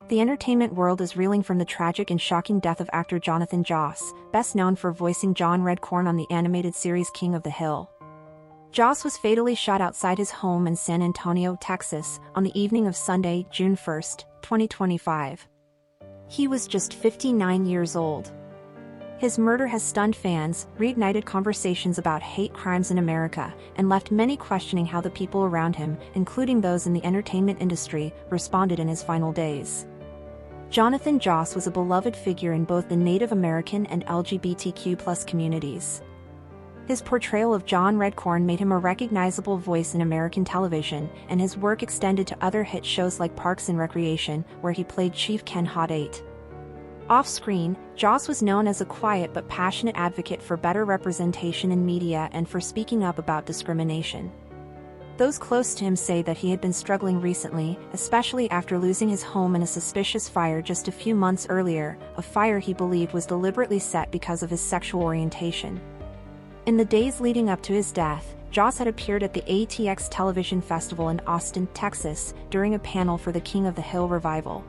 The entertainment world is reeling from the tragic and shocking death of actor Jonathan Joss, best known for voicing John Redcorn on the animated series King of the Hill. Joss was fatally shot outside his home in San Antonio, Texas, on the evening of Sunday, June 1, 2025. He was just 59 years old. His murder has stunned fans, reignited conversations about hate crimes in America, and left many questioning how the people around him, including those in the entertainment industry, responded in his final days. Jonathan Joss was a beloved figure in both the Native American and LGBTQ+ communities. His portrayal of John Redcorn made him a recognizable voice in American television, and his work extended to other hit shows like Parks and Recreation, where he played Chief Ken Hot 8. Off-screen, Joss was known as a quiet but passionate advocate for better representation in media and for speaking up about discrimination. Those close to him say that he had been struggling recently, especially after losing his home in a suspicious fire just a few months earlier, a fire he believed was deliberately set because of his sexual orientation. In the days leading up to his death, Joss had appeared at the ATX Television Festival in Austin, Texas, during a panel for the King of the Hill revival.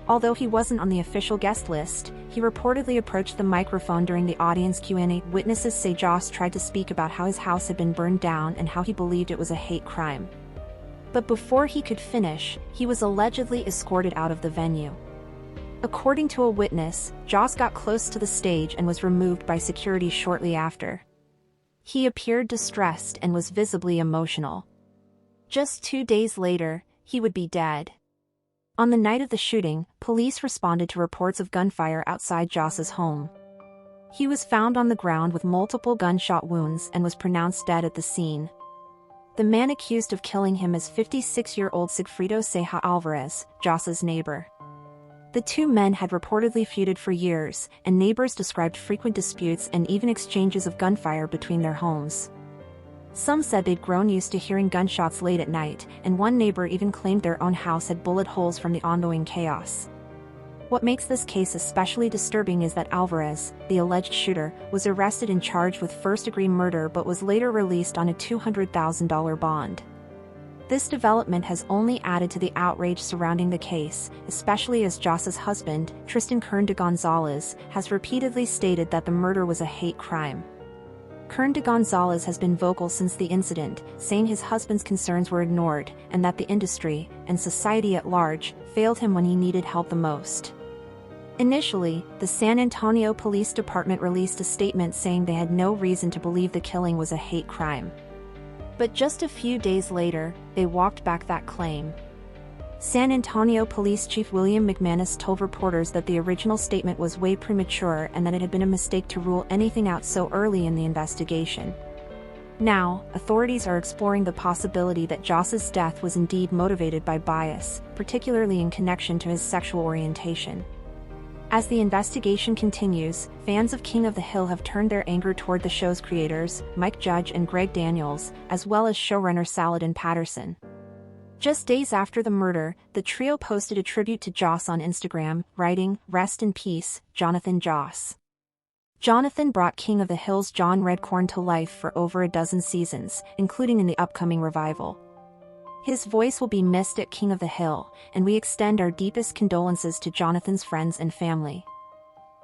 Although he wasn't on the official guest list, he reportedly approached the microphone during the audience Q&A. Witnesses say Joss tried to speak about how his house had been burned down and how he believed it was a hate crime. But before he could finish, he was allegedly escorted out of the venue. According to a witness, Joss got close to the stage and was removed by security shortly after. He appeared distressed and was visibly emotional. Just 2 days later, he would be dead. On the night of the shooting, police responded to reports of gunfire outside Joss's home. He was found on the ground with multiple gunshot wounds and was pronounced dead at the scene. The man accused of killing him is 56-year-old Sigfrido Ceja Alvarez, Joss's neighbor. The two men had reportedly feuded for years, and neighbors described frequent disputes and even exchanges of gunfire between their homes. Some said they'd grown used to hearing gunshots late at night, and one neighbor even claimed their own house had bullet holes from the ongoing chaos. What makes this case especially disturbing is that Alvarez, the alleged shooter, was arrested and charged with first-degree murder but was later released on a $200,000 bond. This development has only added to the outrage surrounding the case, especially as Joss's husband, Tristan Kern de Gonzalez, has repeatedly stated that the murder was a hate crime. Kern de Gonzalez has been vocal since the incident, saying his husband's concerns were ignored, and that the industry, and society at large, failed him when he needed help the most. Initially, the San Antonio Police Department released a statement saying they had no reason to believe the killing was a hate crime. But just a few days later, they walked back that claim. San Antonio Police Chief William McManus told reporters that the original statement was way premature and that it had been a mistake to rule anything out so early in the investigation. Now, authorities are exploring the possibility that Joss's death was indeed motivated by bias, particularly in connection to his sexual orientation. As the investigation continues, fans of King of the Hill have turned their anger toward the show's creators, Mike Judge and Greg Daniels, as well as showrunner Saladin Patterson. Just days after the murder, the trio posted a tribute to Joss on Instagram, writing, "Rest in peace, Jonathan Joss." Jonathan brought King of the Hill's John Redcorn to life for over a dozen seasons, including in the upcoming revival. His voice will be missed at King of the Hill, and we extend our deepest condolences to Jonathan's friends and family.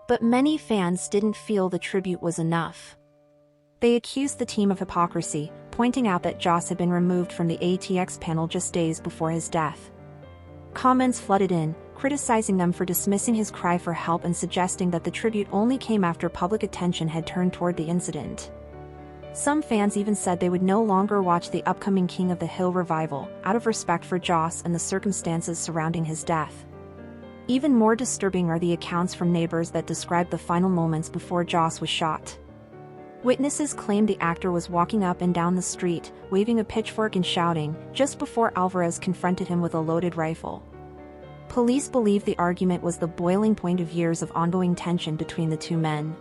But many fans didn't feel the tribute was enough. They accused the team of hypocrisy, pointing out that Joss had been removed from the ATX panel just days before his death. Comments flooded in, criticizing them for dismissing his cry for help and suggesting that the tribute only came after public attention had turned toward the incident. Some fans even said they would no longer watch the upcoming King of the Hill revival, out of respect for Joss and the circumstances surrounding his death. Even more disturbing are the accounts from neighbors that describe the final moments before Joss was shot. Witnesses claimed the actor was walking up and down the street, waving a pitchfork and shouting, just before Alvarez confronted him with a loaded rifle. Police believe the argument was the boiling point of years of ongoing tension between the two men.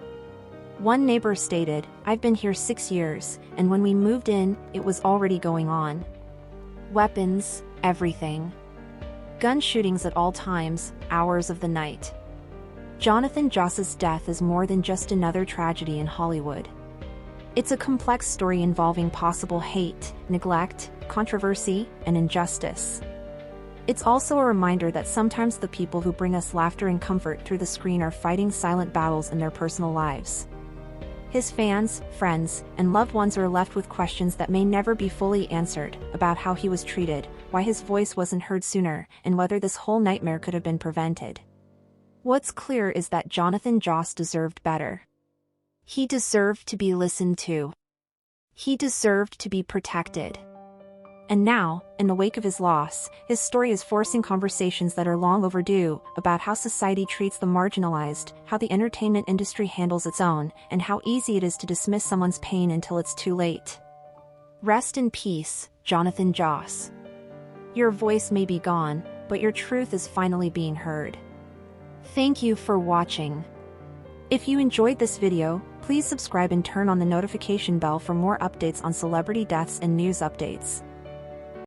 One neighbor stated, "I've been here 6 years, and when we moved in, it was already going on. Weapons, everything. Gun shootings at all times, hours of the night." Jonathan Joss's death is more than just another tragedy in Hollywood. It's a complex story involving possible hate, neglect, controversy, and injustice. It's also a reminder that sometimes the people who bring us laughter and comfort through the screen are fighting silent battles in their personal lives. His fans, friends, and loved ones are left with questions that may never be fully answered about how he was treated, why his voice wasn't heard sooner, and whether this whole nightmare could have been prevented. What's clear is that Jonathan Joss deserved better. He deserved to be listened to. He deserved to be protected. And now, in the wake of his loss, his story is forcing conversations that are long overdue about how society treats the marginalized, how the entertainment industry handles its own, and how easy it is to dismiss someone's pain until it's too late. Rest in peace, Jonathan Joss. Your voice may be gone, but your truth is finally being heard. Thank you for watching. If you enjoyed this video, please subscribe and turn on the notification bell for more updates on celebrity deaths and news updates.